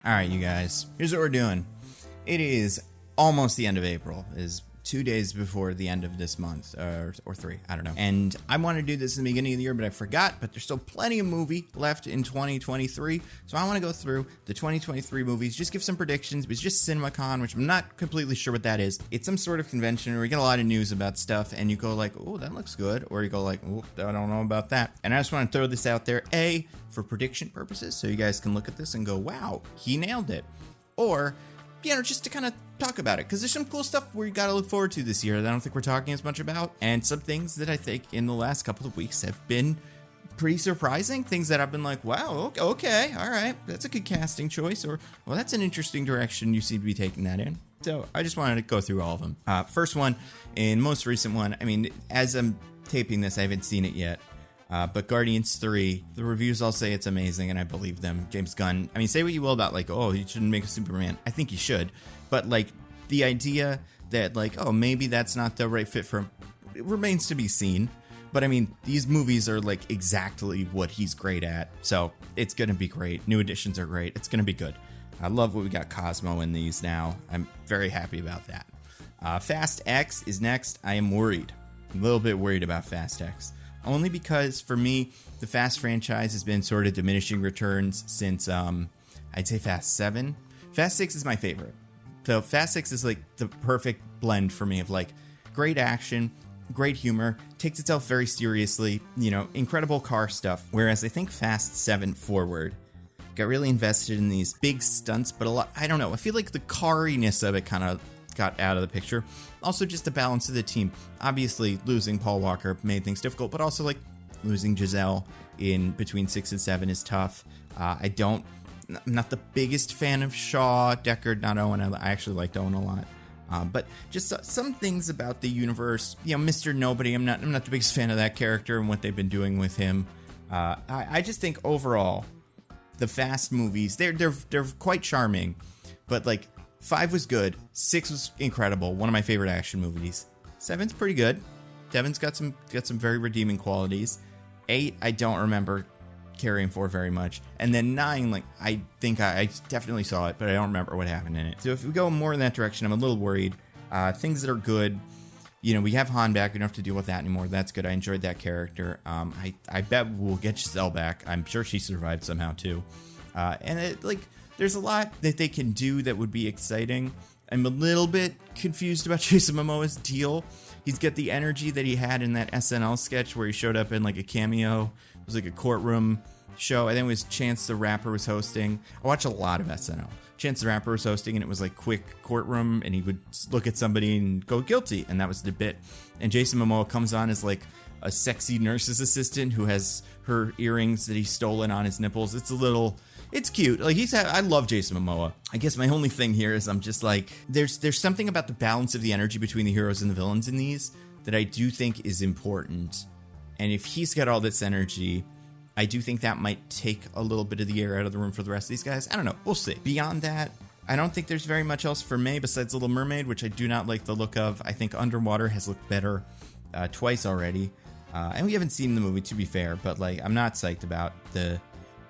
All right, you guys, here's what we're doing. It is almost the end of April. It is 2 days before the end of this month, or 3, I don't know. And I wanted to do this in the beginning of the year, but I forgot, but there's still plenty of movie left in 2023. So I want to go through the 2023 movies, just give some predictions. It's just CinemaCon, which I'm not completely sure what that is. It's some sort of convention where you get a lot of news about stuff, and you go like, oh, that looks good. Or you go like, oh, I don't know about that. And I just want to throw this out there, A, for prediction purposes, so you guys can look at this and go, wow, he nailed it. Or, you know, just to kind of talk about it, because there's some cool stuff we got to look forward to this year that I don't think we're talking as much about, and some things that I think in the last couple of weeks have been pretty surprising, things that I've been like, wow, okay, all right, that's a good casting choice, or, well, that's an interesting direction you seem to be taking that in. So I just wanted to go through all of them. First one, and most recent one, I mean, as I'm taping this, I haven't seen it yet, but Guardians 3, the reviews all say it's amazing, and I believe them. James Gunn, I mean, say what you will about, like, oh, he shouldn't make a Superman. I think he should. But, like, the idea that, like, oh, maybe that's not the right fit for him, it remains to be seen. But, I mean, these movies are, like, exactly what he's great at. So, it's going to be great. New additions are great. It's going to be good. I love what we got Cosmo in these now. I'm very happy about that. Fast X is next. I am worried. I'm a little bit worried about Fast X. Only because, for me, the Fast franchise has been sort of diminishing returns since, I'd say Fast 7. Fast 6 is my favorite. So Fast 6 is like the perfect blend for me of like great action, great humor, takes itself very seriously, you know, incredible car stuff. Whereas I think Fast 7 forward got really invested in these big stunts, but a lot, I don't know, I feel like the cariness of it kind of got out of the picture. Also just the balance of the team. Obviously losing Paul Walker made things difficult, but also like losing Giselle in between 6 and 7 is tough. I'm not the biggest fan of Shaw, Deckard, not Owen. I actually liked Owen a lot. But just some things about the universe. You know, Mr. Nobody, I'm not the biggest fan of that character and what they've been doing with him. I just think overall, the Fast movies, they're quite charming. But like, 5 was good, 6 was incredible, one of my favorite action movies. 7's pretty good. 7's got some very redeeming qualities. 8, I don't remember caring for very much, and then 9, like, I think I definitely saw it, but I don't remember what happened in it. So if we go more in that direction, I'm a little worried. Things that are good, you know, we have Han back, we don't have to deal with that anymore. That's good. I enjoyed that character. I bet we'll get Giselle back. I'm sure she survived somehow too. And there's a lot that they can do that would be exciting. I'm a little bit confused about Jason Momoa's deal. He's got the energy that he had in that SNL sketch where he showed up in like a cameo. It was like a courtroom show. I think it was Chance the Rapper was hosting. I watch a lot of SNL. Chance the Rapper was hosting, and it was like quick courtroom, and he would look at somebody and go guilty, and that was the bit. And Jason Momoa comes on as like a sexy nurse's assistant who has her earrings that he's stolen on his nipples. It's cute. Like, I love Jason Momoa. I guess my only thing here is I'm just like, there's something about the balance of the energy between the heroes and the villains in these that I do think is important. And if he's got all this energy, I do think that might take a little bit of the air out of the room for the rest of these guys. I don't know. We'll see. Beyond that, I don't think there's very much else for me besides Little Mermaid, which I do not like the look of. I think Underwater has looked better twice already. And we haven't seen the movie, to be fair, but like, I'm not psyched about the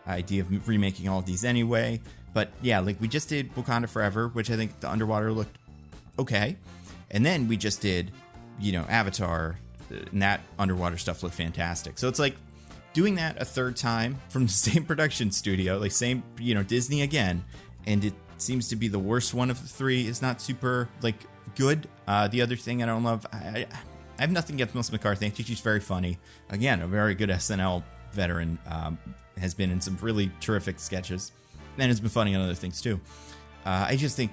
idea of remaking all of these anyway. But yeah, like, we just did Wakanda Forever, which I think the Underwater looked okay. And then we just did, you know, Avatar, and that underwater stuff looked fantastic. So it's like doing that a third time from the same production studio, like same, you know, Disney again, and it seems to be the worst one of the 3 is not super like good. The other thing I don't love, I have nothing against Melissa McCarthy. I think she's very funny. Again, a very good SNL veteran, has been in some really terrific sketches, and has been funny on other things too. I just think,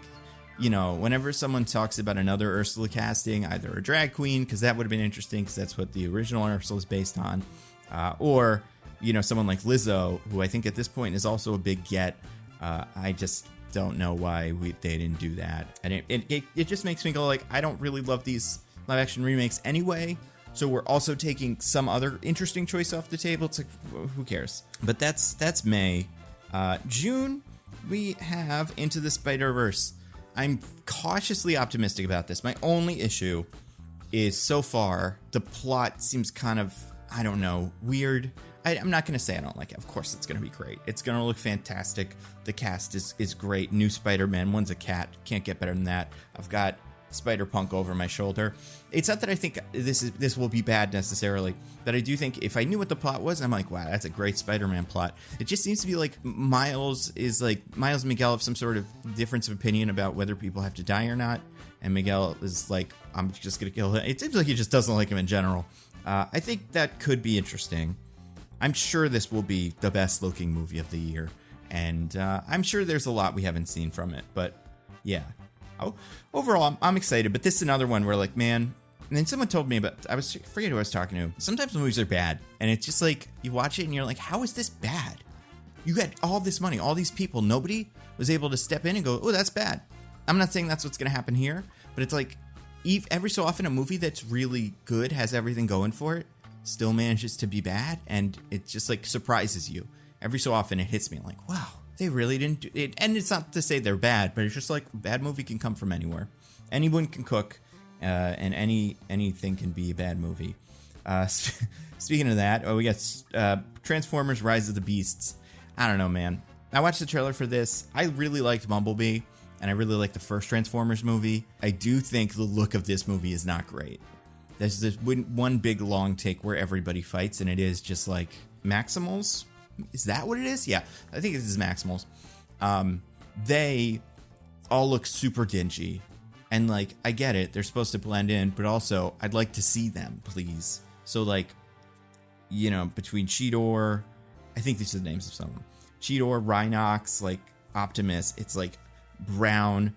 you know, whenever someone talks about another Ursula casting, either a drag queen, because that would have been interesting, because that's what the original Ursula is based on, or, you know, someone like Lizzo, who I think at this point is also a big get. I just don't know why they didn't do that. And it just makes me go like, I don't really love these live action remakes anyway. So we're also taking some other interesting choice off the table. It's like, who cares? But that's May. June, we have Into the Spider-Verse. I'm cautiously optimistic about this. My only issue is so far the plot seems kind of, I don't know, weird. I'm not going to say I don't like it. Of course it's going to be great. It's going to look fantastic. The cast is great. New Spider-Man, one's a cat. Can't get better than that. I've got Spider-Punk over my shoulder. It's not that I think this will be bad necessarily, but I do think if I knew what the plot was, I'm like, wow, that's a great Spider-Man plot. It just seems to be like Miles and Miguel have some sort of difference of opinion about whether people have to die or not, and Miguel is like, I'm just going to kill him. It seems like he just doesn't like him in general. I think that could be interesting. I'm sure this will be the best looking movie of the year, and I'm sure there's a lot we haven't seen from it, but yeah. Overall, I'm excited, but this is another one where, like, man, and then someone told me about, I forget who I was talking to. Sometimes movies are bad, and it's just like, you watch it and you're like, how is this bad? You had all this money, all these people, nobody was able to step in and go, oh, that's bad. I'm not saying that's what's going to happen here, but it's like, every so often a movie that's really good, has everything going for it, still manages to be bad, and it just, like, surprises you. Every so often it hits me, like, wow. They really didn't do it. And it's not to say they're bad, but it's just like a bad movie can come from anywhere. Anyone can cook, and anything can be a bad movie. Speaking of that, we got Transformers Rise of the Beasts. I don't know, man. I watched the trailer for this. I really liked Bumblebee, and I really liked the first Transformers movie. I do think the look of this movie is not great. There's this one big long take where everybody fights, and it is just like Maximals. Is that what it is? Yeah, I think it is Maximals. They all look super dingy. And, like, I get it. They're supposed to blend in, but also, I'd like to see them, please. So, like, you know, between Cheetor, I think these are the names of some of them. Cheetor, Rhinox, like, Optimus, it's, like, brown,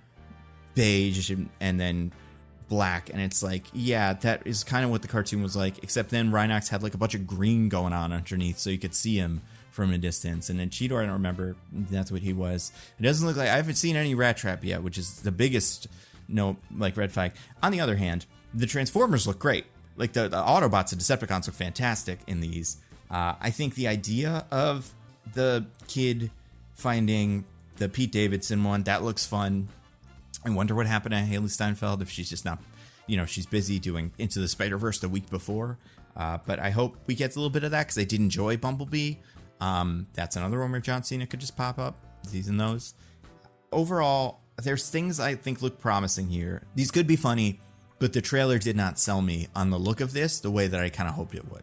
beige, and then black. And it's like, yeah, that is kind of what the cartoon was like, except then Rhinox had, like, a bunch of green going on underneath, so you could see him from a distance. And then Cheetor, I don't remember, that's what he was. It doesn't look like, I haven't seen any Rat Trap yet, which is the biggest, like, red flag. On the other hand, the Transformers look great. Like, the Autobots and Decepticons look fantastic in these. I think the idea of the kid finding the Pete Davidson one, that looks fun. I wonder what happened to Haley Steinfeld, if she's just not, she's busy doing Into the Spider-Verse the week before. But I hope we get a little bit of that, because I did enjoy Bumblebee. That's another one where John Cena could just pop up. These and those. Overall, there's things I think look promising here. These could be funny, but the trailer did not sell me on the look of this the way that I kind of hoped it would.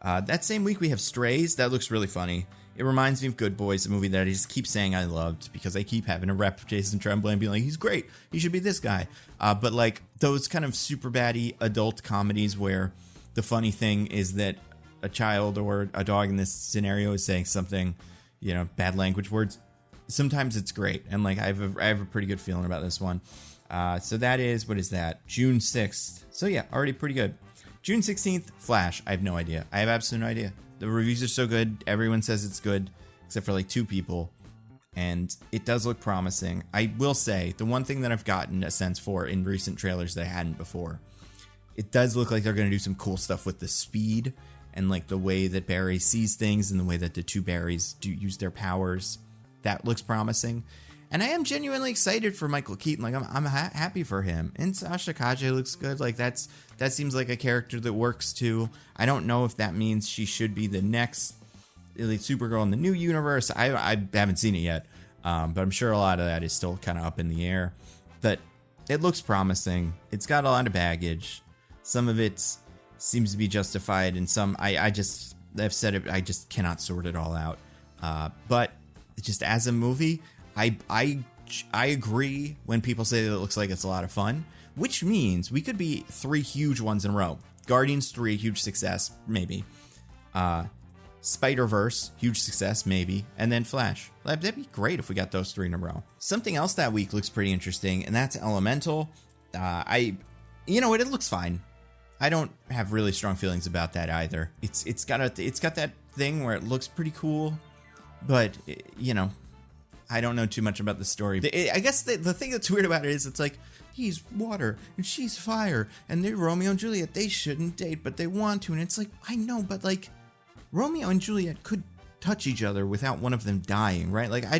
That same week we have Strays. That looks really funny. It reminds me of Good Boys, a movie that I just keep saying I loved because I keep having to rep Jason Tremblay and being like, he's great. He should be this guy. But like those kind of super baddie adult comedies where the funny thing is that a child or a dog in this scenario is saying something, bad language words. Sometimes it's great. And like, I have a pretty good feeling about this one. So that is, what is that? June 6th. So yeah, already pretty good. June 16th, Flash. I have no idea. I have absolutely no idea. The reviews are so good. Everyone says it's good, except for like 2 people. And it does look promising. I will say, the one thing that I've gotten a sense for in recent trailers that I hadn't before, it does look like they're going to do some cool stuff with the speed and like the way that Barry sees things and the way that the 2 Barrys do use their powers. That looks promising. And I am genuinely excited for Michael Keaton. Like, I'm happy for him. And Sasha Kaje looks good. Like, that seems like a character that works too. I don't know if that means she should be the next Supergirl in the new universe. I haven't seen it yet. But I'm sure a lot of that is still kind of up in the air. But it looks promising. It's got a lot of baggage. Some of it seems to be justified. And some, I've said it, I just cannot sort it all out. But just as a movie, I agree when people say that it looks like it's a lot of fun, which means we could be 3 huge ones in a row. Guardians 3, huge success, maybe. Spider-Verse, huge success, maybe. And then Flash. That'd be great if we got those 3 in a row. Something else that week looks pretty interesting, and that's Elemental. It looks fine. I don't have really strong feelings about that either. It's got that thing where it looks pretty cool, but I don't know too much about the story. I guess the thing that's weird about it is it's like, he's water and she's fire and they're Romeo and Juliet. They shouldn't date, but they want to. And it's like, I know, but like Romeo and Juliet could touch each other without one of them dying, right? Like, I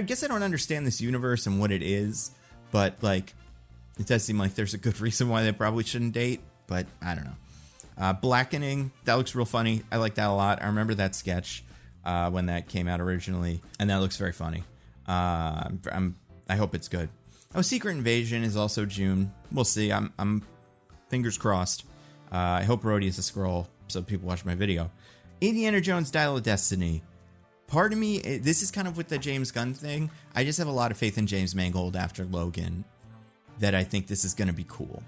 guess I don't understand this universe and what it is, but like, it does seem like there's a good reason why they probably shouldn't date, but I don't know. Blackening, that looks real funny. I like that a lot. I remember that sketch when that came out originally, and that looks very funny. I hope it's good. Oh, Secret Invasion is also June. We'll see. I'm fingers crossed. I hope Rhodey is a scroll so people watch my video. Indiana Jones Dial of Destiny. Part of me, this is kind of with the James Gunn thing. I just have a lot of faith in James Mangold after Logan that I think this is going to be cool.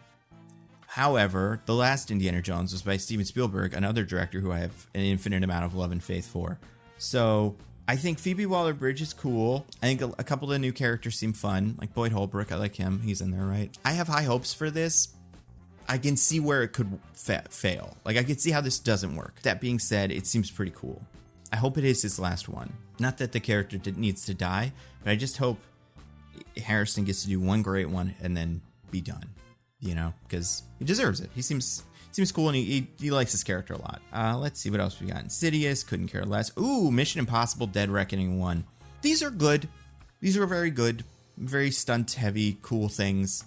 However, the last Indiana Jones was by Steven Spielberg, another director who I have an infinite amount of love and faith for. So I think Phoebe Waller-Bridge is cool. I think a couple of the new characters seem fun, like Boyd Holbrook. I like him. He's in there, right? I have high hopes for this. I can see where it could fail. Like, I can see how this doesn't work. That being said, it seems pretty cool. I hope it is his last one. Not that the character needs to die, but I just hope Harrison gets to do one great one and then be done. You know, because he deserves it. He seems cool, and he likes his character a lot. Let's see what else we got. Insidious, couldn't care less. Ooh, Mission Impossible Dead Reckoning 1. These are good. These are very good. Very stunt-heavy, cool things.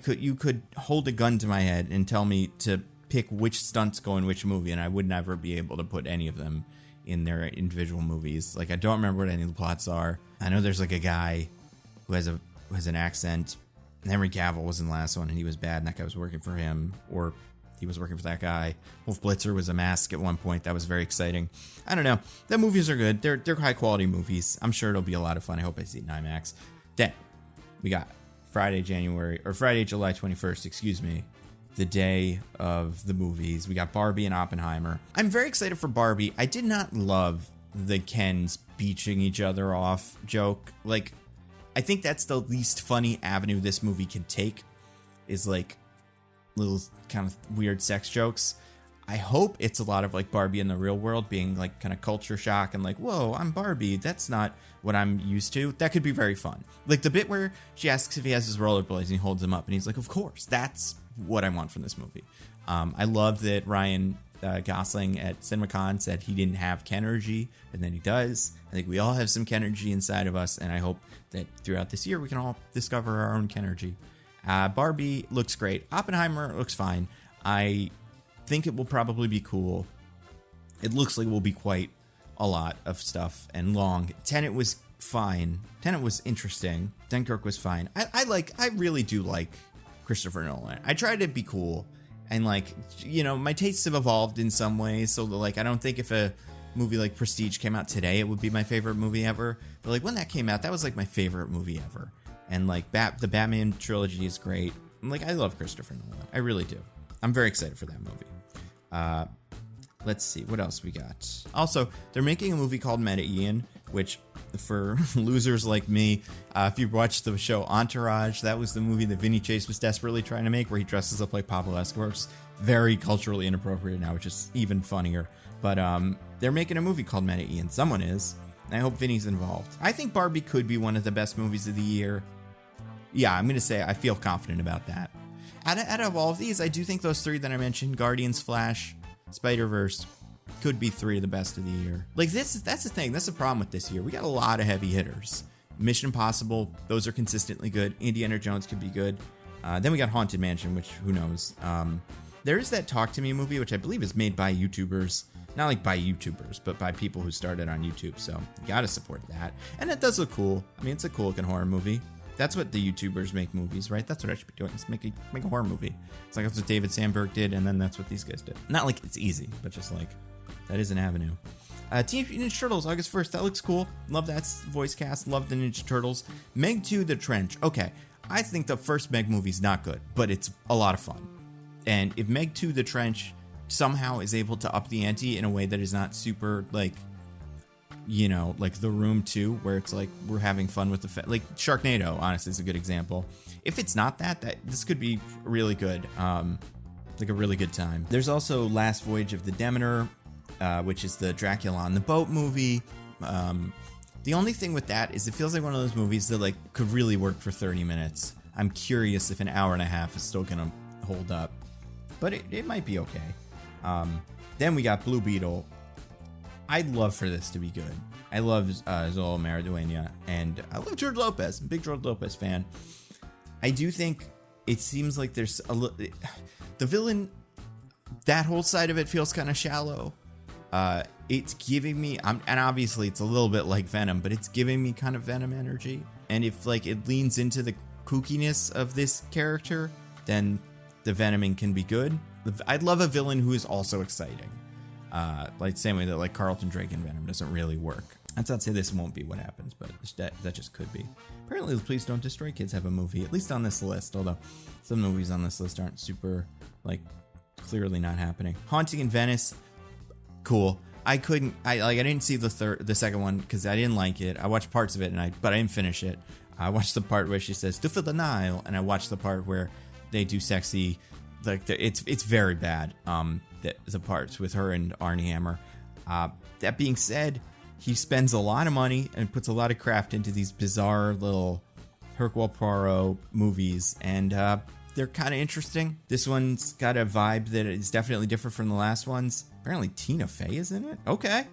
You could hold a gun to my head and tell me to pick which stunts go in which movie, and I would never be able to put any of them in their individual movies. Like, I don't remember what any of the plots are. I know there's like a guy who has an accent. Henry Cavill was in the last one, and he was bad, and that guy was working for him, or he was working for that guy. Wolf Blitzer was a mask at one point. That was very exciting. I don't know. The movies are good. They're high-quality movies. I'm sure it'll be a lot of fun. I hope I see it in IMAX. Then, we got Friday, July 21st, the day of the movies. We got Barbie and Oppenheimer. I'm very excited for Barbie. I did not love the Kens beaching each other off joke. Like, I think that's the least funny avenue this movie can take, is like little kind of weird sex jokes. I hope it's a lot of like Barbie in the real world being like kind of culture shock and like, whoa, I'm Barbie. That's not what I'm used to. That could be very fun. Like the bit where she asks if he has his rollerblades and he holds them up and he's like, of course, that's what I want from this movie. I love that Ryan Gosling at CinemaCon said he didn't have Kenergy, and then he does. I think we all have some Kenergy inside of us, and I hope that throughout this year we can all discover our own Kenergy. Barbie looks great. Oppenheimer looks fine. I think it will probably be cool. It looks like it will be quite a lot of stuff and long. Tenet was fine. Tenet was interesting. Dunkirk was fine. I really do like Christopher Nolan. I try to be cool, and like, you know, my tastes have evolved in some ways, so like I don't think if a movie like Prestige came out today it would be my favorite movie ever, but like when that came out, that was like my favorite movie ever. And like the Batman trilogy is great. Like, I love Christopher Nolan. I really do. I'm very excited for that movie. Let's see what else we got. Also, they're making a movie called Meta-Ian, which for losers like me, if you watched the show Entourage, that was the movie that Vinny Chase was desperately trying to make, where he dresses up like Pablo Escobar. It's very culturally inappropriate now, which is even funnier. But they're making a movie called Meta-Ian. Someone is. And I hope Vinny's involved. I think Barbie could be one of the best movies of the year. Yeah, I'm going to say I feel confident about that. Out of all of these, I do think those three that I mentioned, Guardians, Flash, Spider-Verse, could be three of the best of the year. Like, that's the thing. That's the problem with this year. We got a lot of heavy hitters. Mission Impossible, those are consistently good. Indiana Jones could be good. Then we got Haunted Mansion, which, who knows. There is that Talk to Me movie, which I believe is made by YouTubers. Not like by YouTubers, but by people who started on YouTube. So you gotta support that. And it does look cool. I mean, it's a cool looking horror movie. That's what the YouTubers make movies, right? That's what I should be doing, is make a horror movie. It's like that's what David Sandberg did, and then that's what these guys did. Not like it's easy, but just like, that is an avenue. Teenage Mutant Ninja Turtles, August 1st. That looks cool. Love that voice cast. Love the Ninja Turtles. Meg 2, The Trench. Okay, I think the first Meg movie's not good, but it's a lot of fun. And if Meg 2, The Trench somehow is able to up the ante in a way that is not super, like, you know, like The Room 2, where it's like we're having fun with like Sharknado, honestly, is a good example. If it's not that this could be really good, like a really good time. There's also Last Voyage of the Demeter, which is the Dracula on the Boat movie. The only thing with that is it feels like one of those movies that like could really work for 30 minutes. I'm curious if an hour and a half is still gonna hold up, but it might be okay. Then we got Blue Beetle. I'd love for this to be good. I love Zola Maridueña, and I love George Lopez. I'm a big George Lopez fan. I do think it seems like there's the villain that whole side of it feels kind of shallow. It's giving me, and obviously it's a little bit like Venom, but it's giving me kind of Venom energy. And if like it leans into the kookiness of this character, then the Venoming can be good. I'd love a villain who is also exciting. Like same way that like Carlton Drake in Venom doesn't really work. That's not to say this won't be what happens, but that just could be. Apparently, the Please Don't Destroy Kids have a movie, at least on this list, although some movies on this list aren't super, like, clearly not happening. Haunting in Venice, cool. I didn't see the second one because I didn't like it. I watched parts of it, but I didn't finish it. I watched the part where she says, "To for the Nile," and I watched the part where they do sexy, like, it's very bad, the parts with her and Armie Hammer. That being said, he spends a lot of money and puts a lot of craft into these bizarre little Hercule Poirot movies, and they're kind of interesting. This one's got a vibe that is definitely different from the last ones. Apparently Tina Fey is in it. Okay.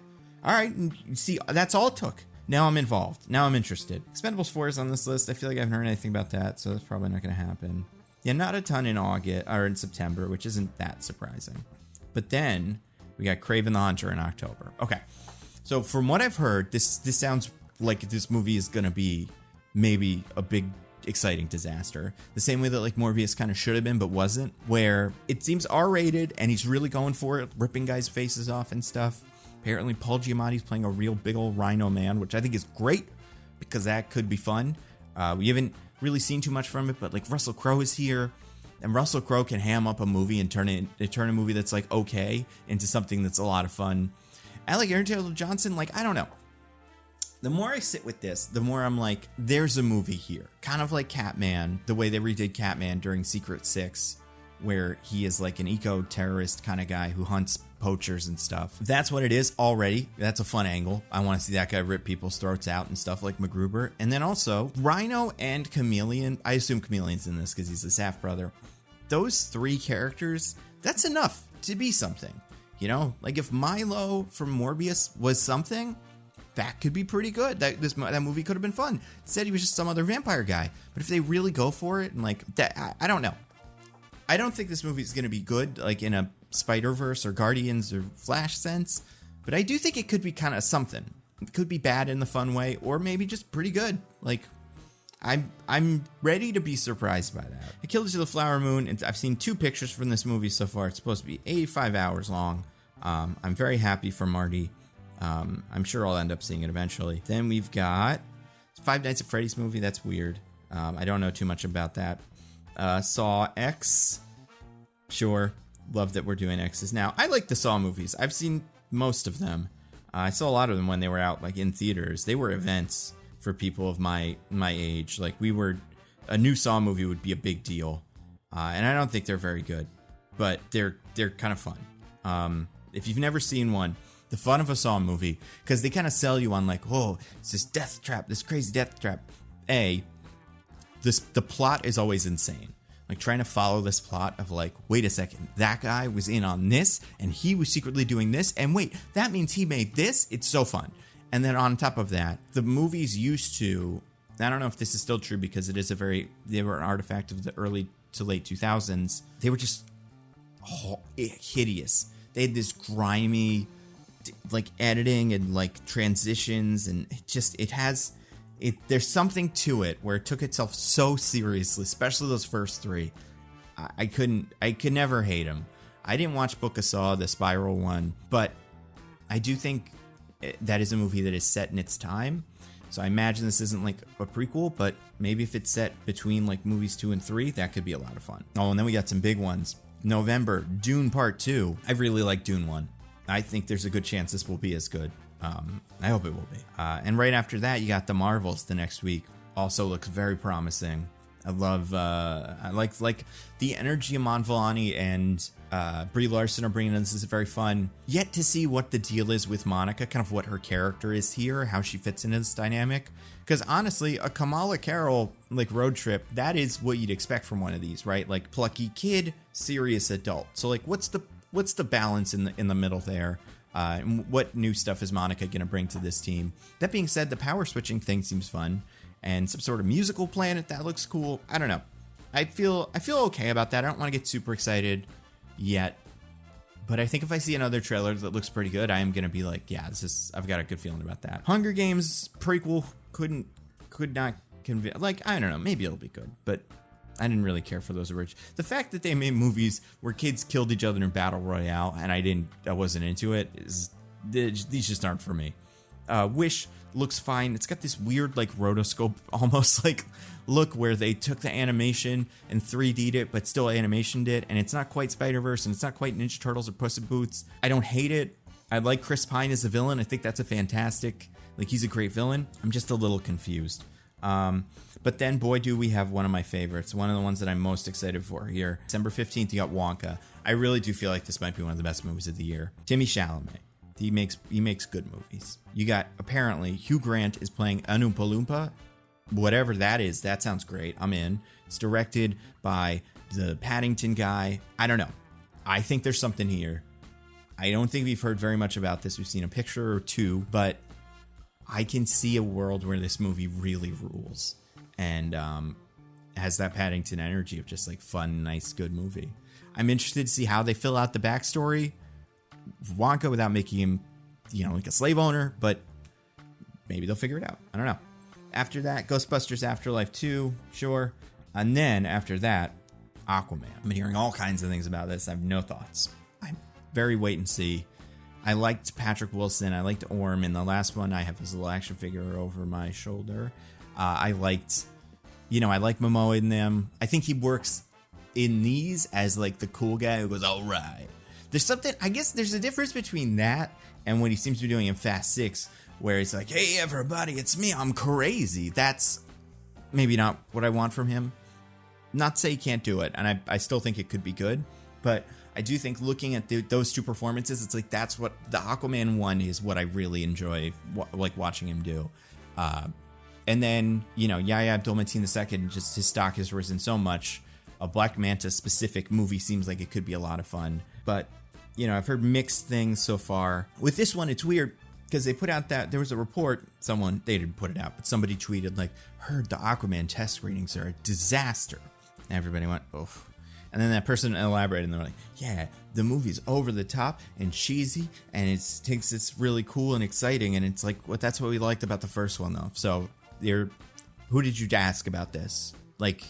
All right. And you see, that's all it took. Now I'm involved. Now I'm interested. Expendables 4 is on this list. I feel like I haven't heard anything about that, so that's probably not going to happen. Yeah, not a ton in August or in September, which isn't that surprising. But then we got Kraven the Hunter in October. Okay. So from what I've heard, this sounds like this movie is going to be maybe a big, exciting disaster. The same way that like Morbius kind of should have been, but wasn't, where it seems R-rated and he's really going for it, ripping guys' faces off and stuff. Apparently Paul Giamatti's playing a real big old rhino man, which I think is great because that could be fun. We haven't really seen too much from it, but like Russell Crowe is here, and Russell Crowe can ham up a movie and turn a movie that's like okay into something that's a lot of fun. I like Aaron Taylor Johnson. Like, I don't know. The more I sit with this, the more I'm like, there's a movie here. Kind of like Catman, the way they redid Catman during Secret Six, where he is like an eco-terrorist kind of guy who hunts poachers and stuff. That's what it is already. That's a fun angle. I want to see that guy rip people's throats out and stuff like MacGruber. And then also, Rhino and Chameleon. I assume Chameleon's in this because he's his half-brother. Those three characters, that's enough to be something. You know, like if Milo from Morbius was something, that could be pretty good. That movie could have been fun. Instead, he was just some other vampire guy. But if they really go for it and like that, I don't know. I don't think this movie is going to be good, like in a Spider-Verse or Guardians or Flash sense. But I do think it could be kind of something. It could be bad in the fun way, or maybe just pretty good. Like, I'm ready to be surprised by that. The Killers of the Flower Moon, and I've seen 2 pictures from this movie so far. It's supposed to be 85 hours long. I'm very happy for Marty. I'm sure I'll end up seeing it eventually. Then we've got Five Nights at Freddy's movie. That's weird. I don't know too much about that. Saw X. Sure. Love that we're doing X's now. I like the Saw movies. I've seen most of them. I saw a lot of them when they were out, like in theaters. They were events for people of my age. Like a new Saw movie would be a big deal. And I don't think they're very good, but they're kind of fun. If you've never seen one, the fun of a Saw movie, because they kind of sell you on like, oh, it's this death trap, this crazy death trap. The plot is always insane. Like trying to follow this plot of like, wait a second, that guy was in on this and he was secretly doing this. And wait, that means he made this. It's so fun. And then on top of that, the movies used to, I don't know if this is still true because they were an artifact of the early to late 2000s. They were just hideous. They had this grimy, like editing and like transitions, and there's something to it where it took itself so seriously, especially those first 3. I could never hate them. I didn't watch Book of Saw, the Spiral one, but I do think that is a movie that is set in its time. So I imagine this isn't like a prequel, but maybe if it's set between like movies 2 and 3, that could be a lot of fun. Oh, and then we got some big ones. November, Dune Part 2. I really like Dune 1. I think there's a good chance this will be as good. I hope it will be. And right after that, you got The Marvels the next week. Also looks very promising. I like the energy Iman Vellani and Brie Larson are bringing in. This is very fun. Yet to see what the deal is with Monica, kind of what her character is here, how she fits into this dynamic. Because honestly, a Kamala Carroll like road trip, that is what you'd expect from one of these, right? Like plucky kid, serious adult. So like, what's the balance in the middle there? And what new stuff is Monica going to bring to this team? That being said, the power switching thing seems fun, and some sort of musical planet that looks cool. I don't know. I feel okay about that. I don't want to get super excited yet. But I think if I see another trailer that looks pretty good, I am going to be like, yeah, I've got a good feeling about that. Hunger Games prequel could not convince, like, I don't know, maybe it'll be good, but I didn't really care for those original. The fact that they made movies where kids killed each other in Battle Royale and I wasn't into it, these just aren't for me. Wish looks fine. It's got this weird, like, rotoscope almost like look where they took the animation and 3D'd it, but still animationed it, and it's not quite Spider-Verse, and it's not quite Ninja Turtles or Puss in Boots. I don't hate it. I like Chris Pine as a villain. I think that's a fantastic, like, he's a great villain. I'm just a little confused. But then, boy, do we have one of my favorites, one of the ones that I'm most excited for here. December 15th, you got Wonka. I really do feel like this might be one of the best movies of the year. Timmy Chalamet. He makes good movies. You got, apparently, Hugh Grant is playing an Oompa Loompa. Whatever that is, that sounds great. I'm in. It's directed by the Paddington guy. I don't know. I think there's something here. I don't think we've heard very much about this. We've seen a picture or two, but I can see a world where this movie really rules and has that Paddington energy of just like fun, nice, good movie. I'm interested to see how they fill out the backstory of Wonka without making him, like a slave owner, but maybe they'll figure it out. I don't know. After that, Ghostbusters Afterlife 2, sure. And then after that, Aquaman. I've been hearing all kinds of things about this. I have no thoughts. I'm very wait and see. I liked Patrick Wilson. I liked Orm. In the last one, I have his little action figure over my shoulder. I liked Momoa in them. I think he works in these as like the cool guy who goes, all right. There's something, I guess there's a difference between that and what he seems to be doing in Fast 6, where it's like, hey, everybody, it's me. I'm crazy. That's maybe not what I want from him. Not to say he can't do it, and I still think it could be good, but I do think looking at those two performances, it's like that's what the Aquaman one is what I really enjoy, like watching him do. And then, Yahya Abdul-Mateen II, just his stock has risen so much. A Black Manta specific movie seems like it could be a lot of fun, but I've heard mixed things so far. With this one, it's weird because they put out that there was a report. They didn't put it out, but somebody tweeted like, heard the Aquaman test screenings are a disaster. And everybody went, oof. And then that person elaborated and they're like, yeah, the movie's over the top and cheesy and it's really cool and exciting. And it's like, that's what we liked about the first one though. So who did you ask about this? Like,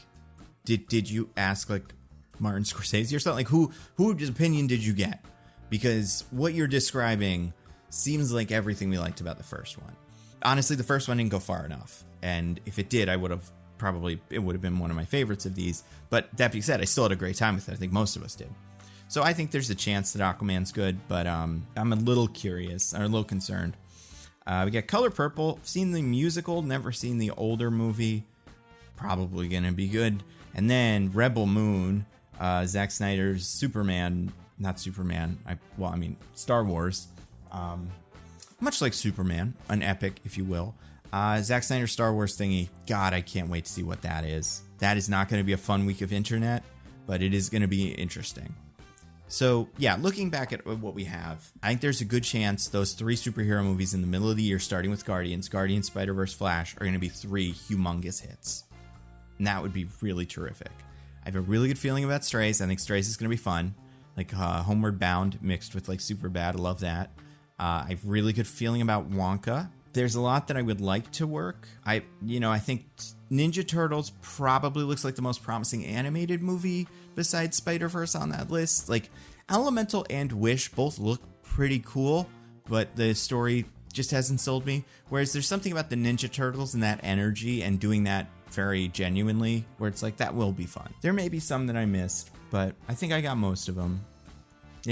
did you ask like Martin Scorsese or something? Like whose opinion did you get? Because what you're describing seems like everything we liked about the first one. Honestly, the first one didn't go far enough. And if it did, it would have been one of my favorites of these. But that being said, I still had a great time with it. I think most of us did. So I think there's a chance that Aquaman's good, but I'm a little curious, or a little concerned. We got Color Purple. Seen the musical, never seen the older movie. Probably going to be good. And then Rebel Moon, Zack Snyder's Star Wars. Much like Superman, an epic, if you will. Zack Snyder's Star Wars thingy. God, I can't wait to see what that is. That is not going to be a fun week of internet, but it is going to be interesting. So, yeah, looking back at what we have, I think there's a good chance those 3 superhero movies in the middle of the year, starting with Guardians, Spider-Verse, Flash, are going to be 3 humongous hits. And that would be really terrific. I have a really good feeling about Strays. I think Strays is going to be fun. Like Homeward Bound mixed with like Superbad. I love that. I have a really good feeling about Wonka. There's a lot that I would like to work. I think Ninja Turtles probably looks like the most promising animated movie besides Spider-Verse on that list. Like Elemental and Wish both look pretty cool, but the story just hasn't sold me. Whereas there's something about the Ninja Turtles and that energy and doing that very genuinely where it's like, that will be fun. There may be some that I missed, but I think I got most of them.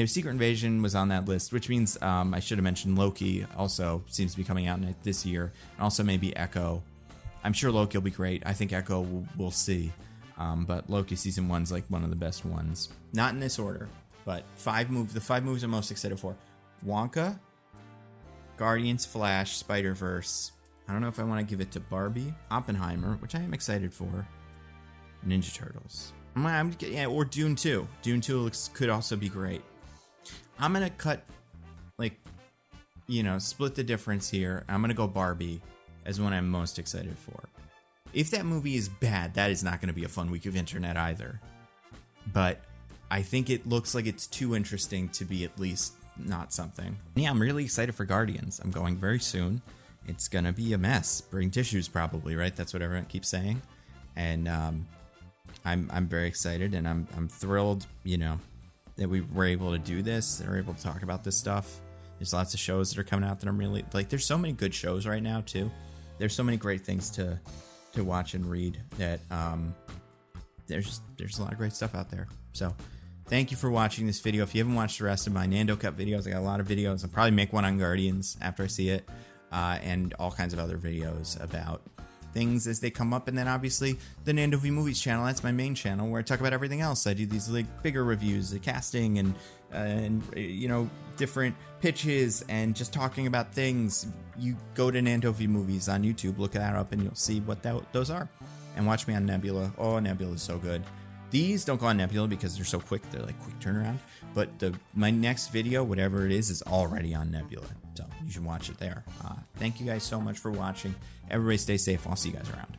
Secret Invasion was on that list, which means I should have mentioned Loki also seems to be coming out this year. And also maybe Echo. I'm sure Loki will be great. I think Echo we'll see. But Loki season 1's like one of the best ones. Not in this order, but the 5 movies I'm most excited for. Wonka, Guardians, Flash, Spider-Verse. I don't know if I want to give it to Barbie, Oppenheimer, which I am excited for, Ninja Turtles. Or Dune 2. Dune 2 could also be great. I'm going to cut, split the difference here. I'm going to go Barbie as one I'm most excited for. If that movie is bad, that is not going to be a fun week of internet either. But I think it looks like it's too interesting to be at least not something. Yeah, I'm really excited for Guardians. I'm going very soon. It's gonna be a mess. Bring tissues probably, right? That's what everyone keeps saying. And I'm very excited, and I'm thrilled, you know, that we were able to do this and are able to talk about this stuff. There's lots of shows that are coming out that I'm really like. There's so many good shows right now too. There's so many great things to watch and read that there's a lot of great stuff out there. So thank you for watching this video. If you haven't watched the rest of my Nando Cut videos, I got a lot of videos. I'll probably make one on Guardians after I see it, and all kinds of other videos about things as they come up. And then obviously the Nando V Movies channel, that's my main channel where I talk about everything else. I do these like bigger reviews, the casting and you know, different pitches and just talking about things. You go to Nando V Movies on YouTube, look that up, and you'll see what those are. And watch me on Nebula. Oh, Nebula is so good. These don't go on Nebula because they're so quick. They're like quick turnaround. But my next video, whatever it is already on Nebula. So you should watch it there. Thank you guys so much for watching. Everybody stay safe. I'll see you guys around.